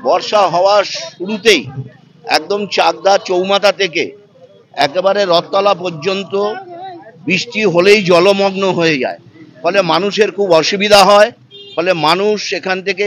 বর্ষা হওয়ার শুরুতেই একদম চাকদা চৌমাথা থেকে একেবারে রথতলা পর্যন্ত বৃষ্টি হলেই জলমগ্ন হয়ে যায়, ফলে মানুষের খুব অসুবিধা হয়। ফলে মানুষ এখান থেকে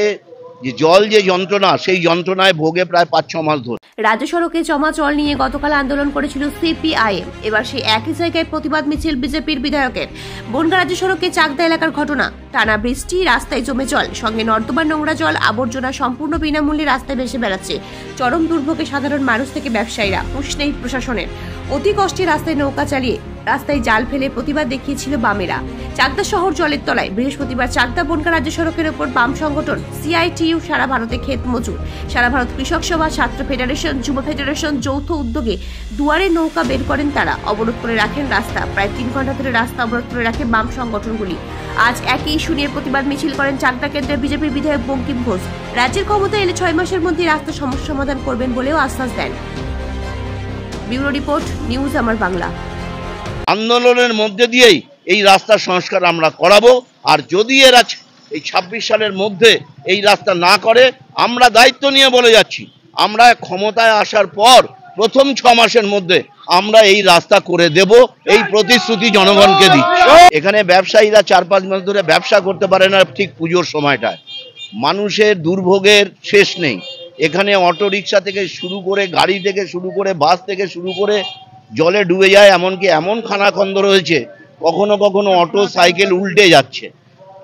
জল যে যন্ত্রণা, সেই যন্ত্রণায় ভোগে প্রায় 5-6 মাস ধরে। রাজ্য সড়কে জমা জল নিয়ে গতকাল আন্দোলন করেছিল সিপিআইএম। এবার সেই একই জায়গায় প্রতিবাদ মিছিল বিজেপির বিধায়কের। বনগাঁ রাজ্য সড়কে চাকদা এলাকার ঘটনা। টানা বৃষ্টি, রাস্তায় জমে জল, সঙ্গে নর্দমার নোংরা জল, আবর্জনা সম্পূর্ণ বিনামূল্যে রাস্তায় ভেসে বেড়াচ্ছে। চরম দুর্ভোগে সাধারণ মানুষ থেকে ব্যবসায়ীরা। হুঁশ নেই প্রশাসনের। অতি কষ্টে রাস্তায় নৌকা চালিয়ে রাস্তায় জাল ফেলে প্রতিবাদ দেখিয়েছিল বামেরা। চাকদা শহর জলের তলায়। বৃহস্পতিবার চাকদা বনগাঁ রাজ্য সড়কের ওপর বাম সংগঠন সিআইটিইউ, সারা ভারতে ক্ষেত মজুর, সারা ভারত কৃষক সভা, ছাত্র ফেডারেশন, যুব ফেডারেশন যৌথ উদ্যোগে দুয়ারে নৌকা বের করেন তারা। অবরোধ করে রাখেন রাস্তা। প্রায় 3 ঘন্টা ধরে রাস্তা অবরোধ করে রাখে বাম সংগঠনগুলি। আজ একই ইস্যু নিয়ে প্রতিবাদ মিছিল করেন চাকদা কেন্দ্রের বিজেপির বিধায়ক বঙ্কিম ঘোষ। রাজ্যের ক্ষমতায় এলে 6 মাসের মধ্যে রাস্তা সমস্যা সমাধান করবেন বলেও আশ্বাস দেন। ব্যুরো রিপোর্ট, নিউজ আমার বাংলা। আন্দোলনের মধ্যে দিয়েই এই রাস্তার সংস্কার আমরা করাবো। আর যদি এরা এই 26 সালের মধ্যে এই রাস্তা না করে, আমরা দায়িত্ব নিয়ে বলে যাচ্ছি, আমরা ক্ষমতায় আসার পর প্রথম 6 মাসের মধ্যে আমরা এই রাস্তা করে দেব, এই প্রতিশ্রুতি জনগণকে দিচ্ছি। এখানে ব্যবসায়ীরা 4-5 মাস ধরে ব্যবসা করতে পারে না ঠিক পুজোর সময়টায়। মানুষের দুর্ভোগের শেষ নেই। এখানে অটো রিক্সা থেকে শুরু করে, গাড়ি থেকে শুরু করে, বাস থেকে শুরু করে জলে ডুবে যায়। এমনকি এমন খানাখন্দ রয়েছে, কখনো কখনো অটো সাইকেল উল্টে যাচ্ছে।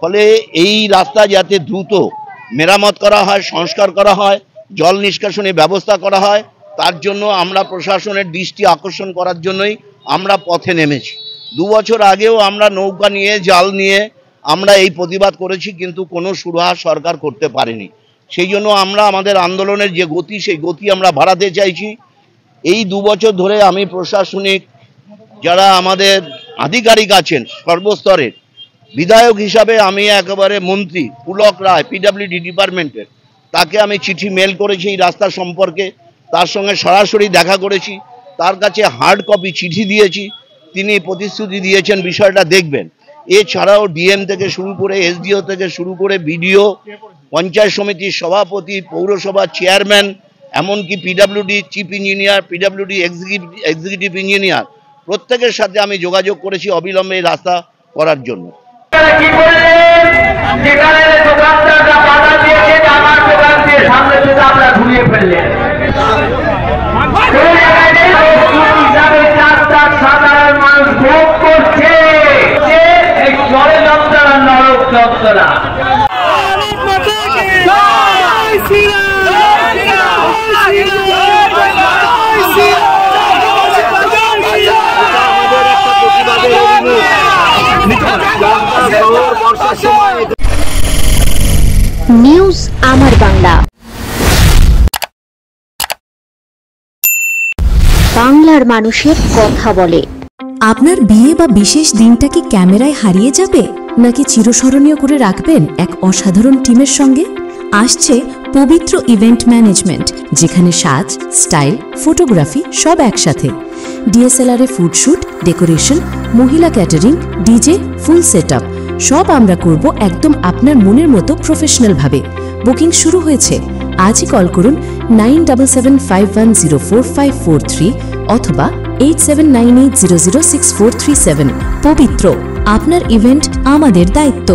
ফলে এই রাস্তা যাতে দ্রুত মেরামত করা হয়, সংস্কার করা হয়, জল নিষ্কাশনের ব্যবস্থা করা হয়, তার জন্য আমরা প্রশাসনের দৃষ্টি আকর্ষণ করার জন্যই আমরা পথে নেমেছি। 2 বছর আগেও আমরা নৌকা নিয়ে, জাল নিয়ে আমরা এই প্রতিবাদ করেছি, কিন্তু কোনো সুরাহা সরকার করতে পারেনি। সেই জন্য আমরা আমাদের আন্দোলনের যে গতি, সেই গতি আমরা বাড়াতে চাইছি। এই 2 বছর ধরে আমি প্রশাসনিক যারা আমাদের আধিকারিক আছেন সর্বস্তরের, বিধায়ক হিসাবে আমি একেবারে মন্ত্রী পুলক রায় পিডব্লিউডি ডিপার্টমেন্টের, তাকে আমি চিঠি মেল করেছি এই রাস্তা সম্পর্কে। তার সঙ্গে সরাসরি দেখা করেছি, তার কাছে হার্ড কপি চিঠি দিয়েছি। তিনি প্রতিশ্রুতি দিয়েছেন বিষয়টা দেখবেন। এছাড়াও ডিএম থেকে শুরু করে, এসডিও থেকে শুরু করে, বিডিও, পঞ্চায়েত সমিতির সভাপতি, পৌরসভার চেয়ারম্যান, এমনকি PWD chief engineer, PWD executive engineer, প্রত্যেকের সাথে আমি যোগাযোগ করেছি অবিলম্বে এই রাস্তা করার জন্য। নিউজ আমার বাংলা, বাংলার মানুষের কথা বলে। আপনার বিয়ে বা বিশেষ দিনটা কি ক্যামেরায় হারিয়ে যাবে, নাকি চিরস্মরণীয় করে রাখবেন এক অসাধারণ টিমের সঙ্গে? আসছে পবিত্র ইভেন্ট ম্যানেজমেন্ট, যেখানে সাজ, স্টাইল, ফটোগ্রাফি সব একসাথে। ডিএসএলআর এ ফুডশুট, ডেকোরেশন, মহিলা ক্যাটারিং, ডিজে, ফুল সেটআপ সব আমরা করব একদম আপনার মনের মতো প্রফেশনাল ভাবে। বুকিং শুরু হয়েছে। আজই কল করুন 9775104543 অথবা 8798006437। পবিত্র, আপনার ইভেন্ট আমাদের দায়িত্ব।